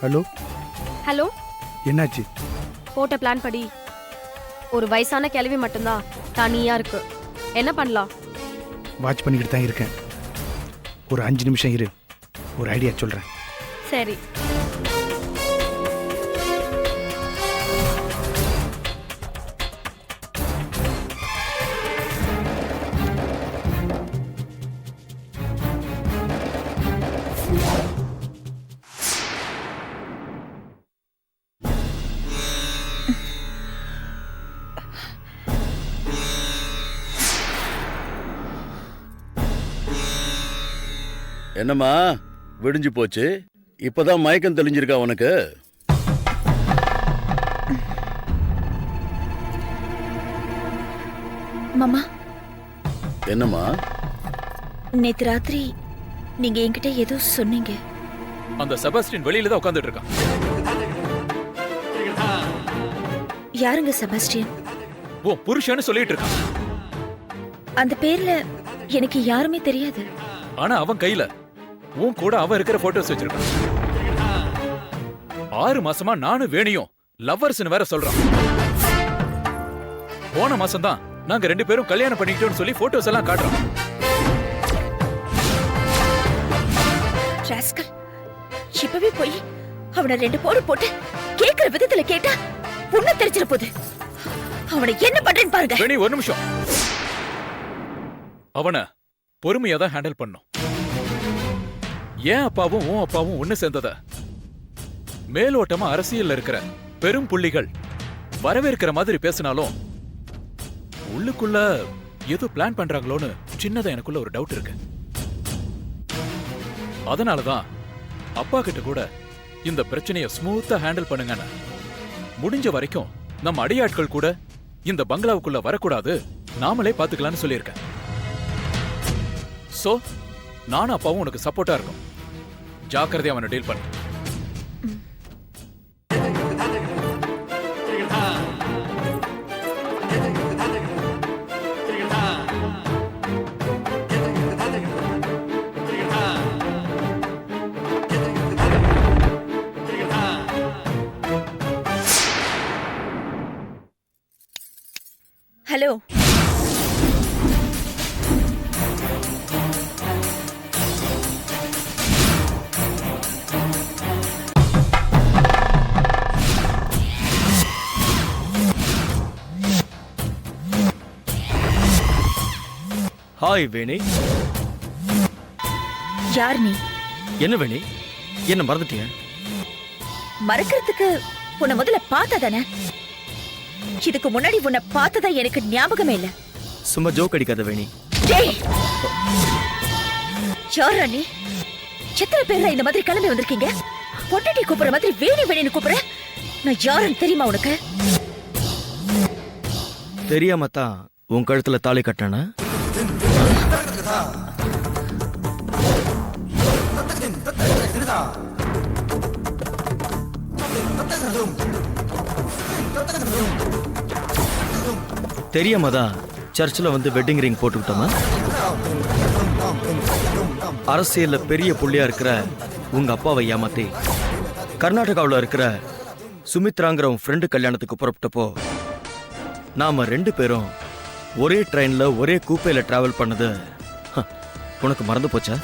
Hello, hello. என்னாச்சு? போட்ட plan படி ஒரு வயசான கிழவி மட்டும்தான் தனியா இருக்கு. என்ன பண்ணலாம்? வாட்ச் பண்ணிக்கிட்டு தான் இருக்கேன். ஒரு 5 நிமிஷம் இரு, ஒரு ஐடியா சொல்கிறேன். சரி. என்னம்மா விடிஞ்சு போச்சு? இப்பதான் மயக்கம் தெளிஞ்சிருக்கா உனக்கு? மாமா, என்னம்மா? நேத்து ராத்திரி நீங்க என்கிட்ட ஏதோ சொன்னீங்க. அந்த செபாஸ்டியன் வெளியில தான் உட்கார்ந்துட்டு இருக்கான். யாருங்க செபாஸ்டியன்? ஓ புருஷன்னு சொல்லிட்டு இருக்கான். அந்த பேர்ல எனக்கு யாருமே தெரியாது. ஆனா அவன் கையில உன் கூட அவன் இருக்கிற போட்டோஸ் வச்சிருக்கான். 6 மாசமா நானும் வேணியும் லவ்வர்ஸ்னு வேற சொல்றான். போன மாசம் தான் நாங்க 2 பேரும் கல்யாணம் பண்ணிக்கிட்டோம்னு சொல்லி போட்டோஸ் எல்லாம் காட்டுறோம். ராஸ்கல், இப்பவே போய் அவனை 2 போடு போட்டு கேக்குற விதத்துல கேட்டா புண்ணு தெரிச்சிட போகுது. அவனை என்ன பண்றேன்னு பாருங்க. வேணி ஒரு நிமிஷம். அவனை பொறுமையா தான் ஹேண்டில் பண்ணும். ஏன் அப்பாவும் உன் அப்பாவும் ஒண்ணு சேர்ந்தத மேலோட்டமா அரசியல்ல இருக்கிற பெரும் புள்ளிகள் வரவேற்கிற மாதிரி பேசினாலும் உள்ளுக்குள்ள ஏதோ பிளான் பண்றாங்களோன்னு சின்னதா எனக்குள்ள ஒரு டவுட் இருக்கு. அதனாலதான் அப்பா கிட்ட கூட இந்த பிரச்சனைய ஸ்மூத்தா ஹேண்டில் பண்ணுங்கன்னு, முடிஞ்ச வரைக்கும் நம்ம அடியாட்கள் கூட இந்த பங்களாவுக்குள்ள வரக்கூடாது, நாமளே பாத்துக்கலாம்னு சொல்லியிருக்கேன். சோ நானும் அப்பாவும் உனக்கு சப்போர்ட்டா இருக்கும். ஜாக்கிரதையா அவனை டீல் பண்ணு. ஹலோ, ஹாய் வேணி. யார் நீ? என்ன வேணி, என்ன மறந்துட்டீங்க? மறக்கிறதுக்கு உன்னை முதல்ல பார்த்தா தானே? இதுக்கு முன்னாடி உன்னை பார்த்ததா எனக்கு ஞாபகமே இல்ல. சும்மா ஜோக் அடிக்காத வேணி. டேய், யாரா நீ? எத்தனை பேர் இந்த மாதிரி கிளம்பி வந்திருக்கீங்க? பொட்டாட்டி கூப்பிடுற மாதிரி வேணி வேணின்னு கூப்பிடுற? நான் யாருன்னு தெரியுமா உனக்கு? தெரியாம தான் உன் கழுத்துல தாலி கட்டினா? தெரியாம தான் சர்ச்சில் வந்து வெட்டிங் ரிங் போட்டுக்கிட்டோமா? அரசியல்ல பெரிய புள்ளியா இருக்கிற உங்க அப்பாவை ஏமாத்தி கர்நாடகாவில் இருக்கிற சுமித்ராங்கிற உன் ஃப்ரெண்டு கல்யாணத்துக்கு புறப்பட்டப்போ நாம 2 பேரும் ஒரே ட்ரெயின்ல ஒரே கூப்பையில டிராவல் பண்ணது உனக்கு மறந்து போச்சா?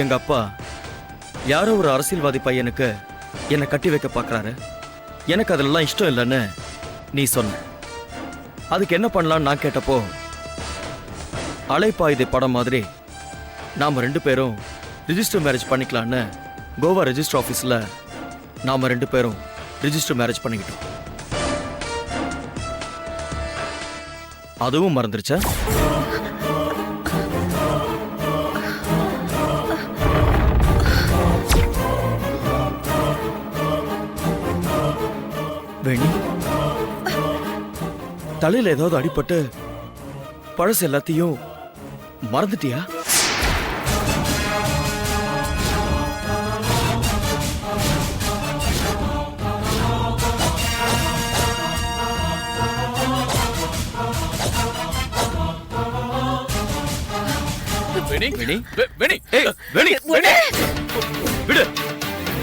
எங்க அப்பா யாரோ ஒரு அரசியல்வாதி பையனுக்கு என்னை கட்டி வைக்க பார்க்கறாரு, எனக்கு அதெல்லாம் இஷ்டம் இல்லைன்னு நீ சொன்ன. அதுக்கு என்ன பண்ணலான்னு நான் கேட்டப்போ, அலைப்பாயுதை படம் மாதிரி நாம 2 பேரும் ரிஜிஸ்டர் மேரேஜ் பண்ணிக்கலான்னு கோவா ரெஜிஸ்டர் ஆஃபீஸில் நாம 2 பேரும் ரிஜிஸ்டர் மேரேஜ் பண்ணிக்கிட்டோம். அதுவும் மறந்துருச்சா? வேணி, தலையில ஏதாவது அடிபட்டு பழசு எல்லாத்தையும் மறந்துட்டியா? வேணி வேணி வேணி ஏய் வேணி வேணி விடு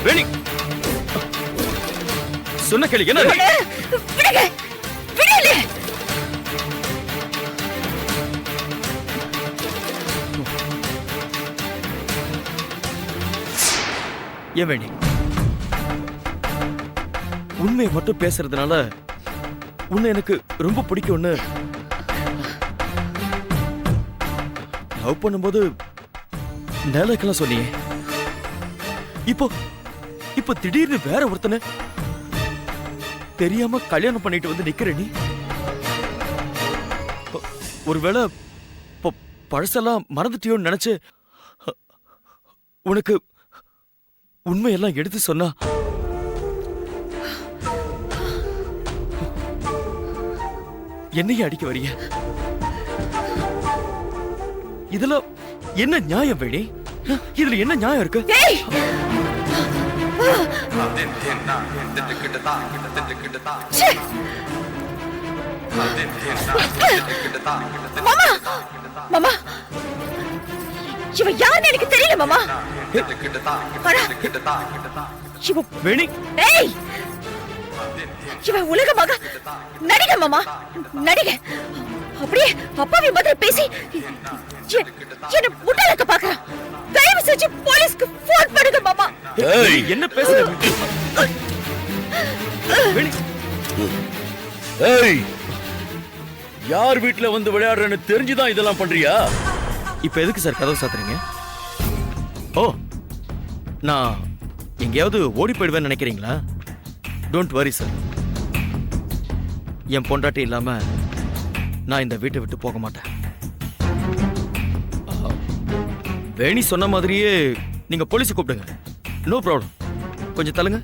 வேணி சொன்ன கேளு என்ன விடுங்க விடல ஏன் வேணி உண்மையை மட்டும் பேசுறதுனால உன்னை எனக்கு ரொம்ப பிடிக்கும்னு லவ் பண்ணும்போது நேலக்கெல்லாம் சொன்னியே இப்போ இப்போ திடீர்னு வேற ஒருத்தனை தெரியாம கல்யாணம் பண்ணிட்டு வந்து நிக்கிற நீ ஒருவேளை பழசெல்லாம் மறந்துட்டியோன்னு நினைச்சு உனக்கு உண்மையெல்லாம் எடுத்து சொன்னா என்னையும் அடிக்க வரிய இதுல என்ன நியாயம் வேணி இதுல என்ன நியாயம் இருக்கு ஏய் ச்சே! மாமா மாமா இவ யாருன்னு எனக்கு தெரியல மாமா ஆனா, இவ வேணி ஏய் இவ உலகமாக நடிகை மாமா நடிகை அப்படியே அப்பாவி மாதிரி பேசி என்ன முட்டாளக்க பாக்குறான் தயவு செஞ்சு போலீஸ்க்கு போன் பண்ணுங்க மாமா ஏய் என்ன பேசுற வேணி ஏய் யார் வீட்ல வந்து விளையாடுறேன்னு தெரிஞ்சுதான் இதெல்லாம் பண்றியா? இப்ப எதுக்கு சார் கதவு சாத்துறீங்க? ஓ நான் எங்கேயாவது ஓடி போயிடுவேன்னு நினைக்கிறீங்களா? Don't worry sir. என் பொண்டாட்டி இல்லாம நான் இந்த வீட்டை விட்டு போக மாட்டேன். வேணி சொன்ன மாதிரியே நீங்க போலீஸ் கூப்பிடுங்க. No problem. கொஞ்சம் தள்ளுங்க.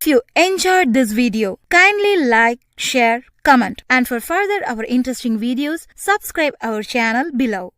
you enjoyed this video, kindly like, share, comment, and for further our interesting videos, subscribe our channel below.